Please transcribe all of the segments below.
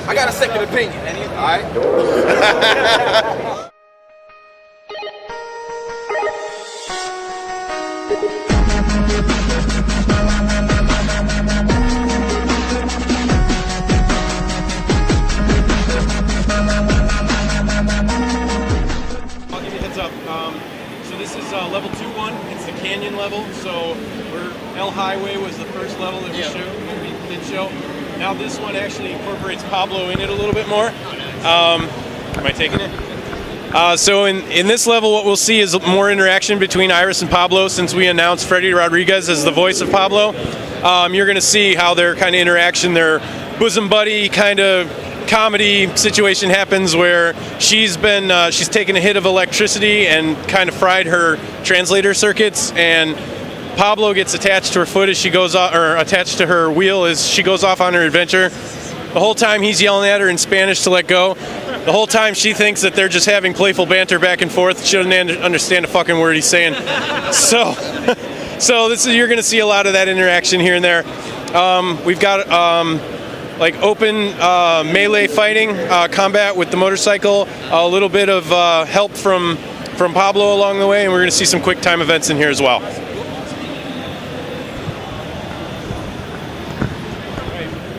I got a second opinion. All right. I'll give you a heads up. So this is level 2-1. It's the canyon level. So El Highway was the first level that we did show. Now this one actually incorporates Pablo in it a little bit more. Am I taking it? So in this level, what we'll see is more interaction between Iris and Pablo since we announced Freddie Rodriguez as the voice of Pablo. You're going to see how their kind of interaction, their bosom buddy kind of comedy situation happens where she's taken a hit of electricity and kind of fried her translator circuits, and Pablo gets attached to her foot as she goes off, or attached to her wheel as she goes off on her adventure. The whole time he's yelling at her in Spanish to let go. The whole time she thinks that they're just having playful banter back and forth. She doesn't understand a fucking word he's saying. So you're going to see a lot of that interaction here and there. We've got like open melee fighting, combat with the motorcycle, a little bit of help from Pablo along the way, and we're going to see some quick time events in here as well.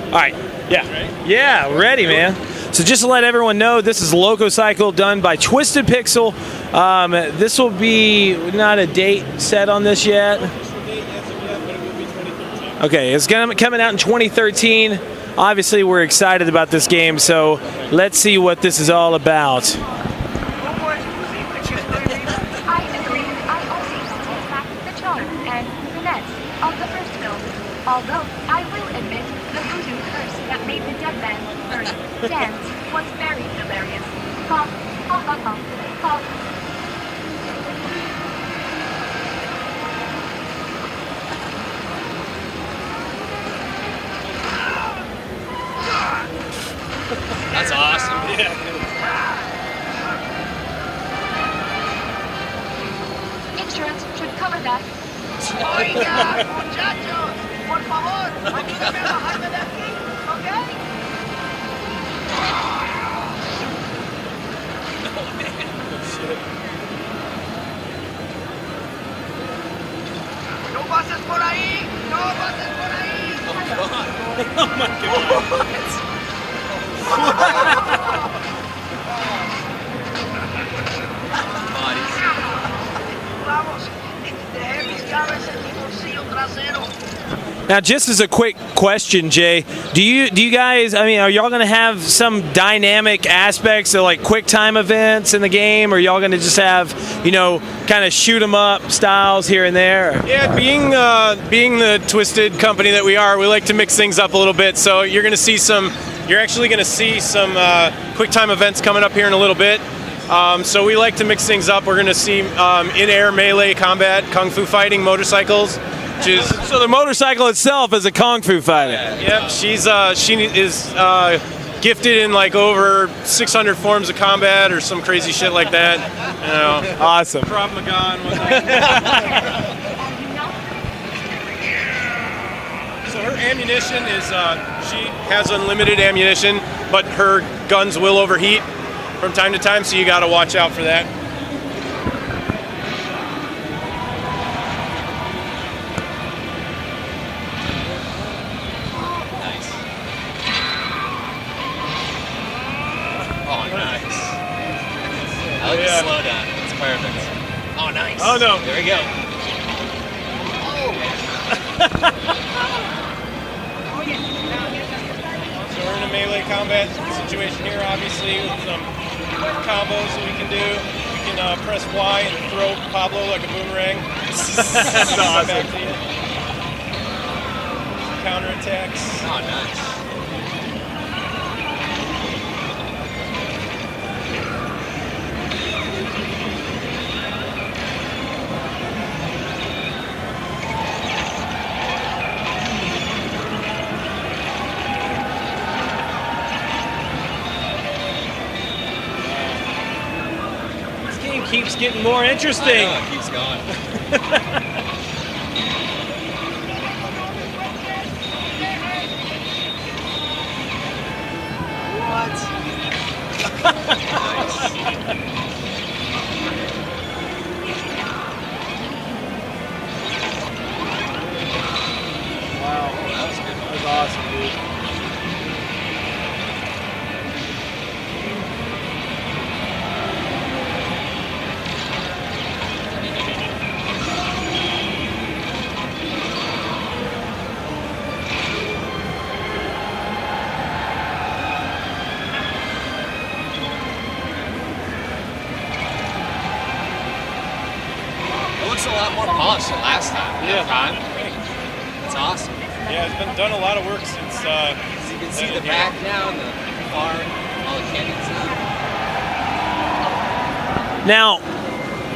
All right, yeah, ready, man. So just to let everyone know, this is Loco Cycle done by Twisted Pixel. This will be not a date set on this yet. Okay, it's coming out in 2013. Obviously, we're excited about this game, so let's see what this is all about. I agree. I also lack the charm and finesse of the first film. Although I will admit the voodoo curse that made the dead man burn dance was very hilarious. Ha ha ha ha ha. That's awesome. Yeah. Insurance should cover that. Oiga, muchachos, por favor, ayúdenme a bajarme de aquí, ¿ok? No pases por ahí, no pases por ahí. Oh my God. Vamos, dejé mis llaves en mi bolsillo trasero. Now, just as a quick question, Jay, do you guys? I mean, are y'all going to have some dynamic aspects of like quick time events in the game, or are y'all going to just have, kind of shoot 'em up styles here and there? Yeah, being the Twisted company that we are, we like to mix things up a little bit. So you're actually going to see some quick time events coming up here in a little bit. So we like to mix things up. We're going to see in-air melee combat, kung fu fighting, motorcycles. So the motorcycle itself is a kung fu fighter. Yep, she is gifted in like over 600 forms of combat or some crazy shit like that. Awesome. Krav Maga and whatnot. So her ammunition is she has unlimited ammunition, but her guns will overheat from time to time, so you got to watch out for that. I like the slow down. It's perfect. Oh, nice. Oh, no. There we go. So we're in a melee combat situation here, obviously, with some combos that we can do. We can press Y and throw Pablo like a boomerang. That's awesome. Back to you. Counterattacks. Oh, nice. Keeps getting more interesting. I know, it keeps going. Wow, that was awesome, dude. It looks a lot more polished than last time. Yeah. It's awesome. Yeah, it's been done a lot of work since. So you can see the back now and the bar, all the canyons now. Now,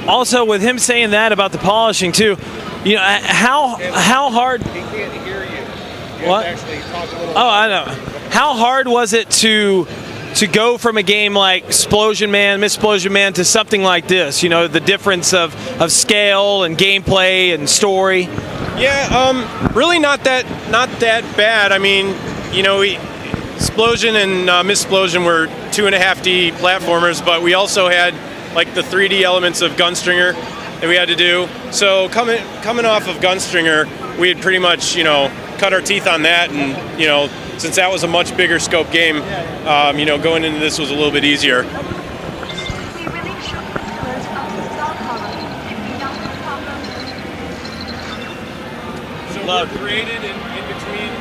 also with him saying that about the polishing too, you know, how hard? He can't hear you. You What? have to actually talk a little. Oh, I know. How hard was it to go from a game like Splosion Man, Miss Splosion Man to something like this? You know, the difference of scale and gameplay and story. Yeah, really not that bad. I mean, you know, Splosion and Miss Splosion were 2.5D platformers, but we also had like the 3D elements of Gunstringer that we had to do. So coming off of Gunstringer, we had pretty much, you know, cut our teeth on that, and you know, since that was a much bigger scope game, you know, going into this was a little bit easier. We really shook the pillars of the Star Column, did we not, Pablo? So we're created in between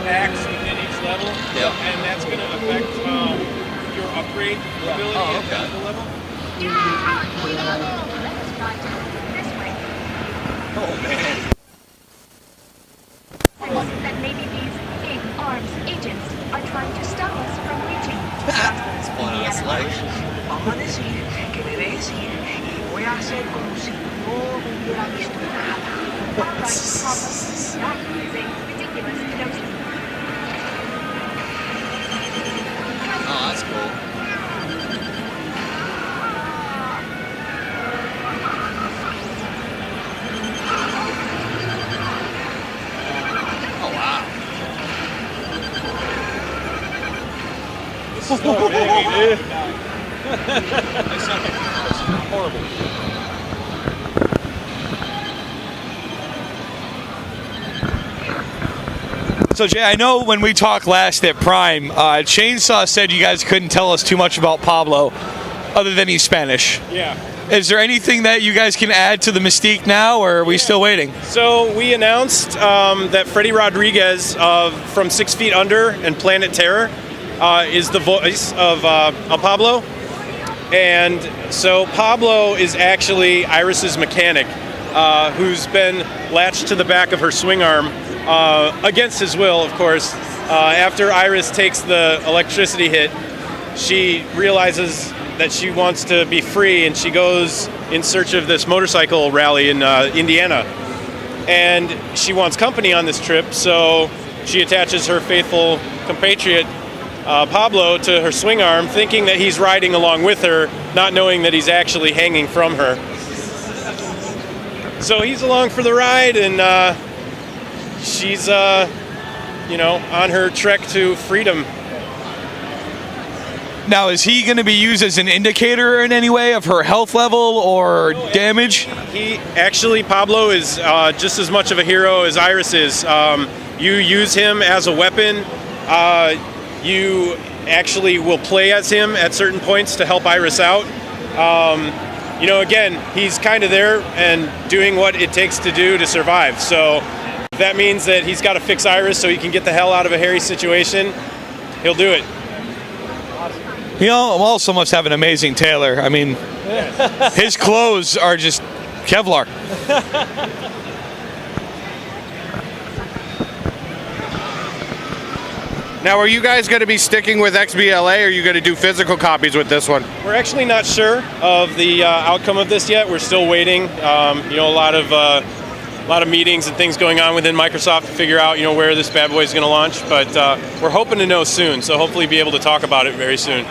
PAX within each level, and that's going to affect your upgrade ability at the level. Let us try to go this way. Oh man. That maybe these big arms agents are trying to stop us from reaching. It's pulling on its leg. Vamos a decir que debe decir y voy a hacer como si no hubiera visto nada. All right, Pablo, that is a ridiculous notion. Oh, that's cool. Oh wow. So big, dude. Horrible. So Jay, I know when we talked last at Prime, Chainsaw said you guys couldn't tell us too much about Pablo, other than he's Spanish. Yeah. Is there anything that you guys can add to the mystique now, or are we still waiting? So we announced that Freddy Rodriguez from 6 Feet Under and Planet Terror is the voice of Pablo. And so Pablo is actually Iris's mechanic, who's been latched to the back of her swing arm against his will, of course. After Iris takes the electricity hit, she realizes that she wants to be free, and she goes in search of this motorcycle rally in Indiana. And she wants company on this trip, so she attaches her faithful compatriot Pablo to her swing arm, thinking that he's riding along with her, not knowing that he's actually hanging from her. So he's along for the ride, and she's, you know, on her trek to freedom. Now, is he going to be used as an indicator in any way of her health level or damage? He actually, Pablo is just as much of a hero as Iris is. You use him as a weapon. You actually will play as him at certain points to help Iris out. You know, again, he's kind of there and doing what it takes to do to survive. So that means that he's got to fix Iris so he can get the hell out of a hairy situation. He'll do it. He also must have an amazing tailor. I mean, his clothes are just Kevlar. Now, are you guys going to be sticking with XBLA, or are you going to do physical copies with this one? We're actually not sure of the outcome of this yet. We're still waiting. You know, a lot of meetings and things going on within Microsoft to figure out, you know, where this bad boy is going to launch. But we're hoping to know soon, so hopefully be able to talk about it very soon.